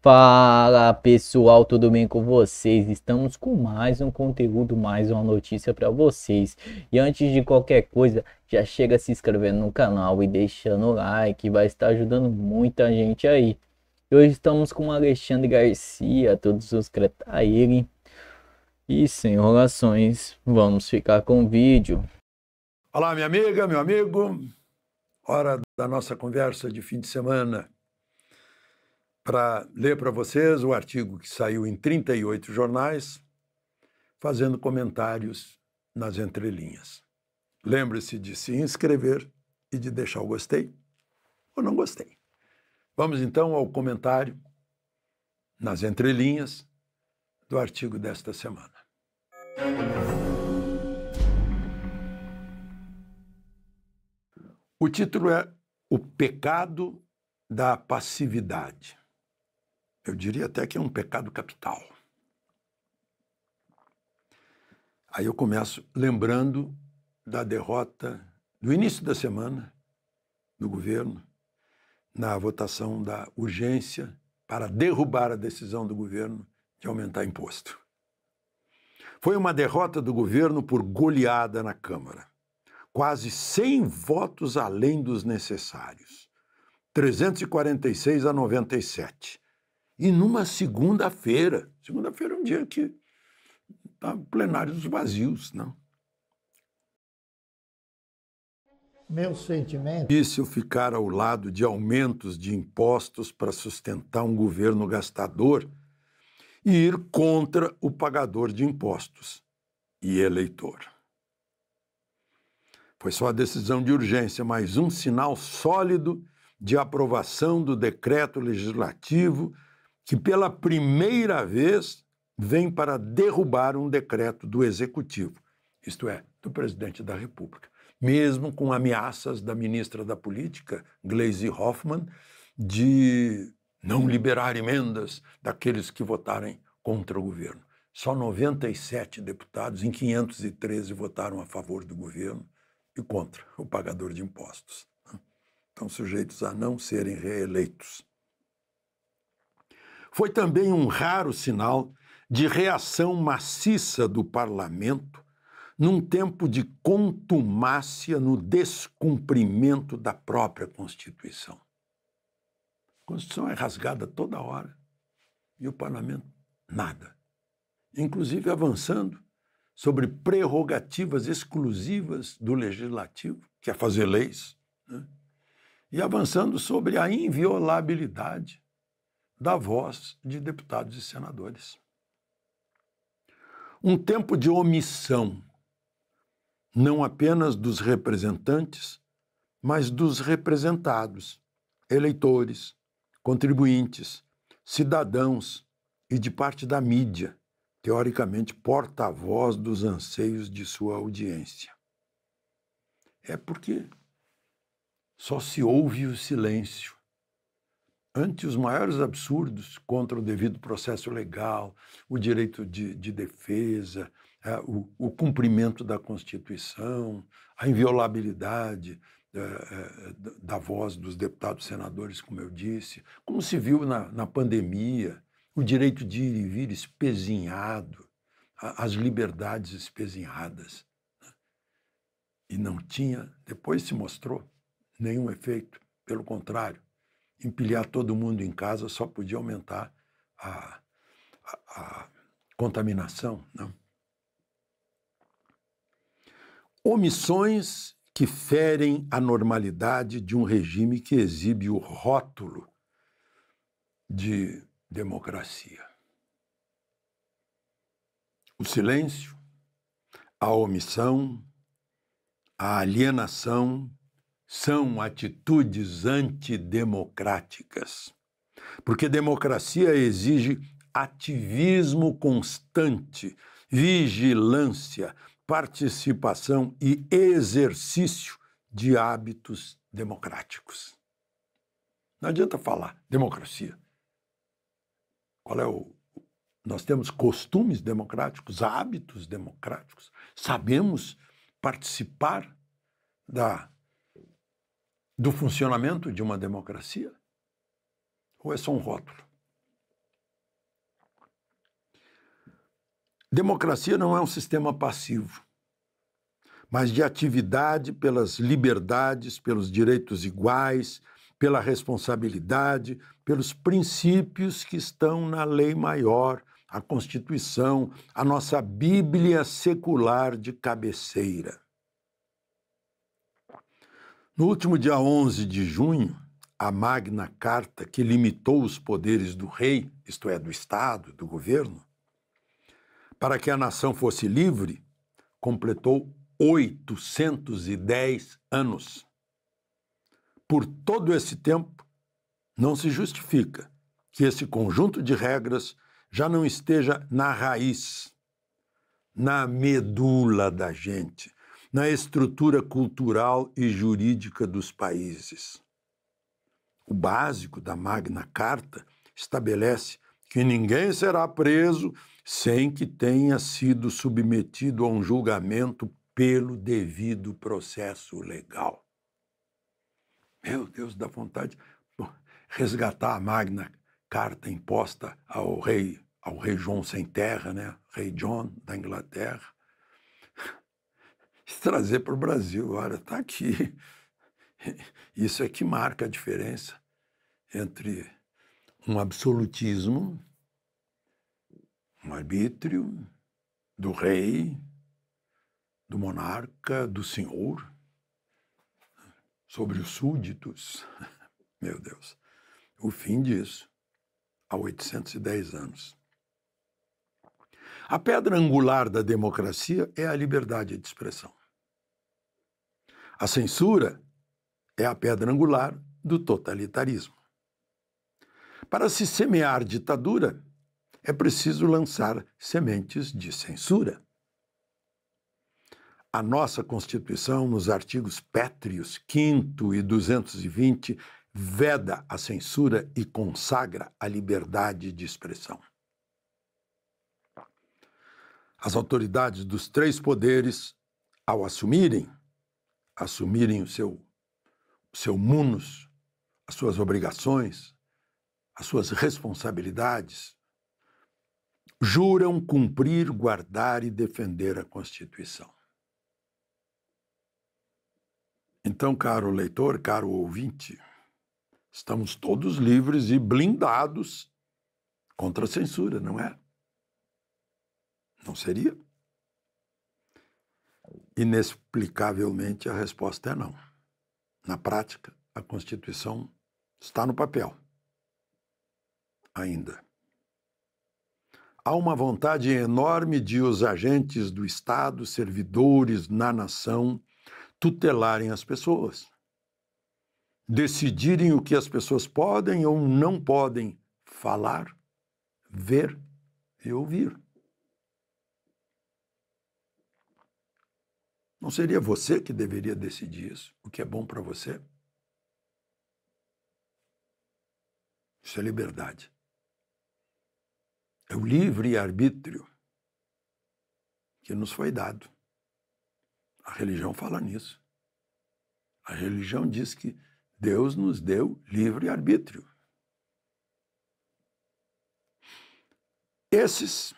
Fala pessoal, tudo bem com vocês? Estamos com mais um conteúdo, mais uma notícia para vocês. E antes de qualquer coisa, já chega se inscrevendo no canal e deixando o like, vai estar ajudando muita gente aí. E hoje estamos com o Alexandre Garcia, todos os a ele. E sem enrolações, vamos ficar com o vídeo. Olá, minha amiga, meu amigo. Hora da nossa conversa de fim de semana para ler para vocês o artigo que saiu em 38 jornais, fazendo comentários nas entrelinhas. Lembre-se de se inscrever e de deixar o gostei ou não gostei. Vamos então ao comentário nas entrelinhas do artigo desta semana. O título é O Pecado da Passividade. Eu diria até que é um pecado capital. Aí eu começo lembrando da derrota do início da semana do governo na votação da urgência para derrubar a decisão do governo de aumentar imposto. Foi uma derrota do governo por goleada na Câmara. Quase 100 votos além dos necessários. 346 a 97. E numa segunda-feira. Segunda-feira é um dia que tá plenários vazios, não? Meu sentimento. Difícil ficar ao lado de aumentos de impostos para sustentar um governo gastador e ir contra o pagador de impostos e eleitor. Foi só a decisão de urgência, mais um sinal sólido de aprovação do decreto legislativo que pela primeira vez vem para derrubar um decreto do Executivo, isto é, do Presidente da República, mesmo com ameaças da ministra da Política, Gleisi Hoffmann, de não liberar emendas daqueles que votarem contra o governo. Só 97 deputados em 513 votaram a favor do governo e contra o pagador de impostos. Estão sujeitos a não serem reeleitos. Foi também um raro sinal de reação maciça do parlamento num tempo de contumácia no descumprimento da própria Constituição. A Constituição é rasgada toda hora e o parlamento nada. Inclusive avançando sobre prerrogativas exclusivas do Legislativo, que é fazer leis, né? E avançando sobre a inviolabilidade da voz de deputados e senadores. Um tempo de omissão, não apenas dos representantes, mas dos representados, eleitores, contribuintes, cidadãos e de parte da mídia, teoricamente porta-voz dos anseios de sua audiência. É porque só se ouve o silêncio ante os maiores absurdos contra o devido processo legal, o direito de defesa, o cumprimento da Constituição, a inviolabilidade da voz dos deputados e senadores, como eu disse, como se viu na pandemia, o direito de ir e vir espezinhado, as liberdades espezinhadas. E não tinha, depois se mostrou, nenhum efeito, pelo contrário. Empilhar todo mundo em casa só podia aumentar a contaminação. Não? Omissões que ferem a normalidade de um regime que exibe o rótulo de democracia. O silêncio, a omissão, a alienação são atitudes antidemocráticas, porque democracia exige ativismo constante, vigilância, participação e exercício de hábitos democráticos. Não adianta falar democracia. Nós temos costumes democráticos, hábitos democráticos, sabemos participar do funcionamento de uma democracia? Ou é só um rótulo? Democracia não é um sistema passivo, mas de atividade pelas liberdades, pelos direitos iguais, pela responsabilidade, pelos princípios que estão na lei maior, a Constituição, a nossa Bíblia secular de cabeceira. No último dia 11 de junho, a Magna Carta, que limitou os poderes do rei, isto é, do Estado, do governo, para que a nação fosse livre, completou 810 anos. Por todo esse tempo, não se justifica que esse conjunto de regras já não esteja na raiz, na medula da gente, na estrutura cultural e jurídica dos países. O básico da Magna Carta estabelece que ninguém será preso sem que tenha sido submetido a um julgamento pelo devido processo legal. Meu Deus, dá vontade de resgatar a Magna Carta imposta ao rei João sem terra, né? Rei John da Inglaterra. E trazer para o Brasil, olha, está aqui. Isso é que marca a diferença entre um absolutismo, um arbítrio do rei, do monarca, do senhor, sobre os súditos. Meu Deus, o fim disso, há 810 anos. A pedra angular da democracia é a liberdade de expressão. A censura é a pedra angular do totalitarismo. Para se semear ditadura, é preciso lançar sementes de censura. A nossa Constituição, nos artigos pétreos 5º e 220, veda a censura e consagra a liberdade de expressão. As autoridades dos 3 poderes, ao assumirem o seu munus, as suas obrigações, as suas responsabilidades, juram cumprir, guardar e defender a Constituição. Então, caro leitor, caro ouvinte, estamos todos livres e blindados contra a censura, não é? Não seria? Inexplicavelmente, a resposta é não. Na prática, a Constituição está no papel. Ainda. Há uma vontade enorme de os agentes do Estado, servidores na nação, tutelarem as pessoas, decidirem o que as pessoas podem ou não podem falar, ver e ouvir. Não seria você que deveria decidir isso, o que é bom para você? Isso é liberdade. É o livre-arbítrio que nos foi dado. A religião fala nisso. A religião diz que Deus nos deu livre-arbítrio. Esses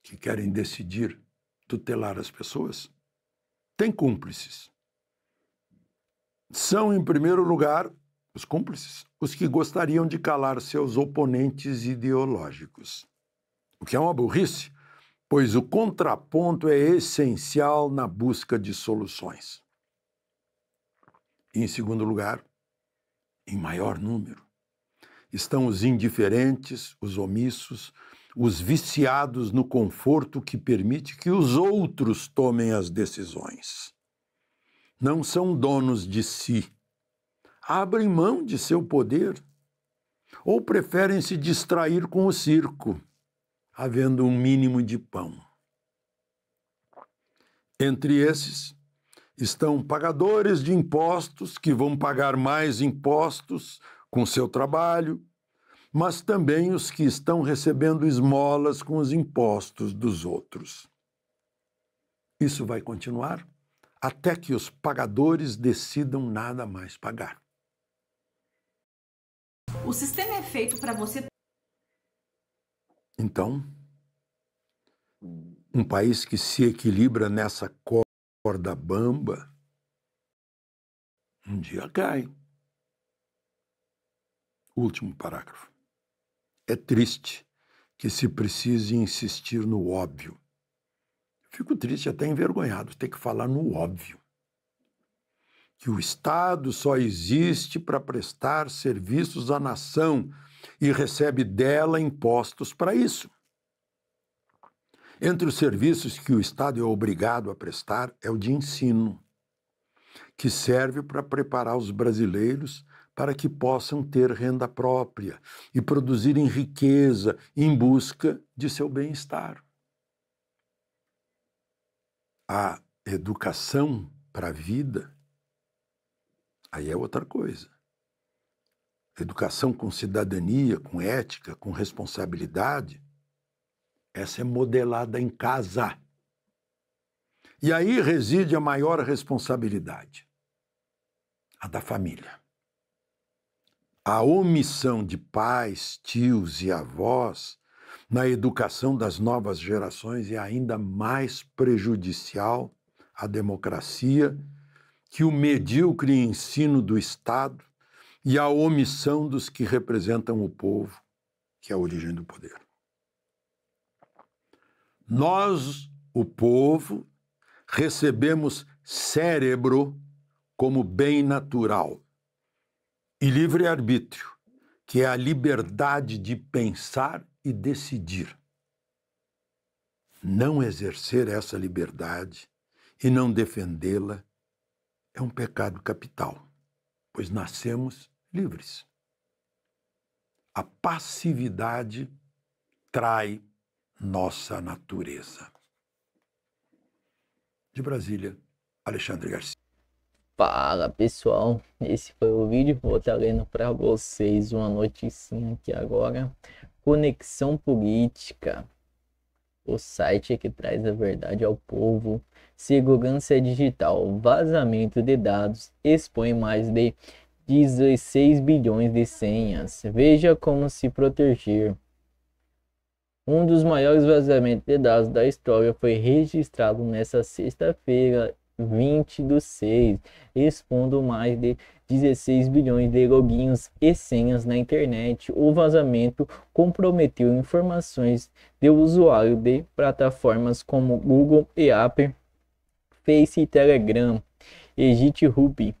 que querem decidir tutelar as pessoas têm cúmplices. São, em primeiro lugar, os cúmplices, os que gostariam de calar seus oponentes ideológicos. O que é uma burrice, pois o contraponto é essencial na busca de soluções. E, em segundo lugar, em maior número, estão os indiferentes, os omissos, os viciados no conforto que permite que os outros tomem as decisões. Não são donos de si, abrem mão de seu poder ou preferem se distrair com o circo, havendo um mínimo de pão. Entre esses estão pagadores de impostos que vão pagar mais impostos com seu trabalho, mas também os que estão recebendo esmolas com os impostos dos outros. Isso vai continuar até que os pagadores decidam nada mais pagar. O sistema é feito para você... Então, um país que se equilibra nessa corda bamba, um dia cai. Último parágrafo. É triste que se precise insistir no óbvio. Fico triste, até envergonhado, ter que falar no óbvio. Que o Estado só existe para prestar serviços à nação e recebe dela impostos para isso. Entre os serviços que o Estado é obrigado a prestar é o de ensino, que serve para preparar os brasileiros para que possam ter renda própria e produzirem riqueza em busca de seu bem-estar. A educação para a vida, aí é outra coisa. Educação com cidadania, com ética, com responsabilidade, essa é modelada em casa. E aí reside a maior responsabilidade, a da família. A omissão de pais, tios e avós na educação das novas gerações é ainda mais prejudicial à democracia que o medíocre ensino do Estado e a omissão dos que representam o povo, que é a origem do poder. Nós, o povo, recebemos cérebro como bem natural e livre-arbítrio, que é a liberdade de pensar e decidir. Não exercer essa liberdade e não defendê-la é um pecado capital, pois nascemos livres. A passividade trai nossa natureza. De Brasília, Alexandre Garcia. Fala pessoal, esse foi o vídeo. Vou estar lendo para vocês uma noticinha aqui agora. Conexão Política, o site que traz a verdade ao povo. Segurança digital, vazamento de dados expõe mais de 16 bilhões de senhas. Veja como se proteger. Um dos maiores vazamentos de dados da história foi registrado nesta sexta-feira, 20/6, expondo mais de 16 bilhões de logins e senhas na internet. O vazamento comprometeu informações de usuário de plataformas como Google e Apple, Face e Telegram e GitHub.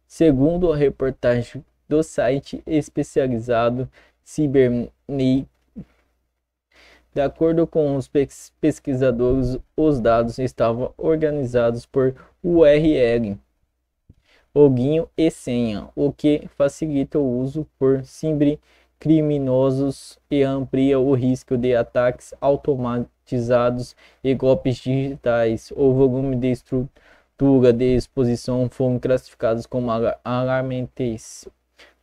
Segundo a reportagem do site especializado Cybernetic, de acordo com os pesquisadores, os dados estavam organizados por URL, login e senha, o que facilita o uso por cybercriminosos e amplia o risco de ataques automatizados e golpes digitais. O volume de estrutura de exposição foram classificados como alarmantes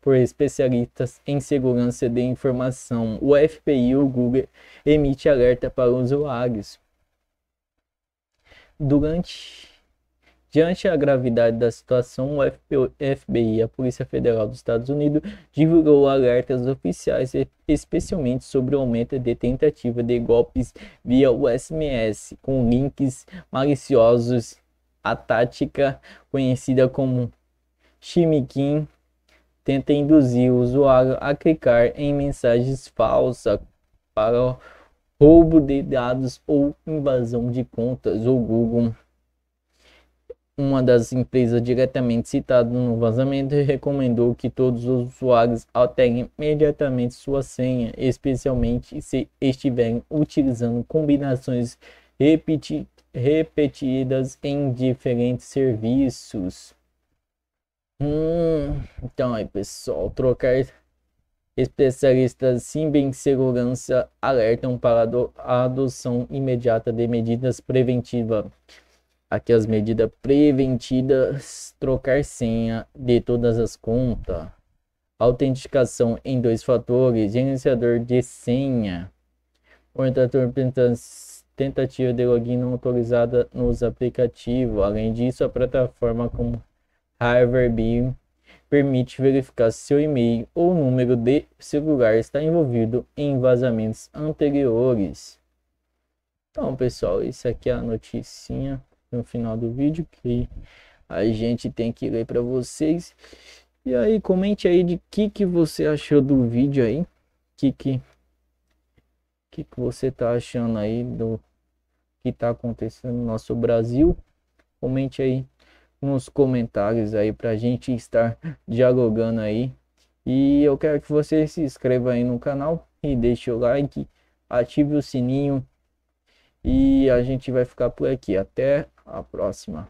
por especialistas em segurança de informação. O FBI e o Google emite alerta para os usuários. Diante a gravidade da situação, o FBI, a Polícia Federal dos Estados Unidos, divulgou alertas oficiais, especialmente sobre o aumento de tentativa de golpes via SMS, com links maliciosos. A tática, conhecida como phishing, tenta induzir o usuário a clicar em mensagens falsas para roubo de dados ou invasão de contas. O Google, uma das empresas diretamente citadas no vazamento, recomendou que todos os usuários alterem imediatamente sua senha, especialmente se estiverem utilizando combinações repetidas em diferentes serviços. Então aí pessoal, trocar especialistas cibersegurança alertam para a adoção imediata de medidas preventivas. Aqui as medidas preventivas: trocar senha de todas as contas, autenticação em 2 fatores, gerenciador de senha, orientador tentativa de login não autorizada nos aplicativos. Além disso, a plataforma como Harvard permite verificar se seu e-mail ou número de celular está envolvido em vazamentos anteriores. Então, pessoal, isso aqui é a noticinha no final do vídeo que a gente tem que ler para vocês. E aí, comente aí de que você achou do vídeo aí. Que você tá achando aí do que tá acontecendo no nosso Brasil. Comente aí nos comentários aí pra gente estar dialogando aí. E eu quero que você se inscreva aí no canal e deixe o like, ative o sininho. E a gente vai ficar por aqui. Até a próxima.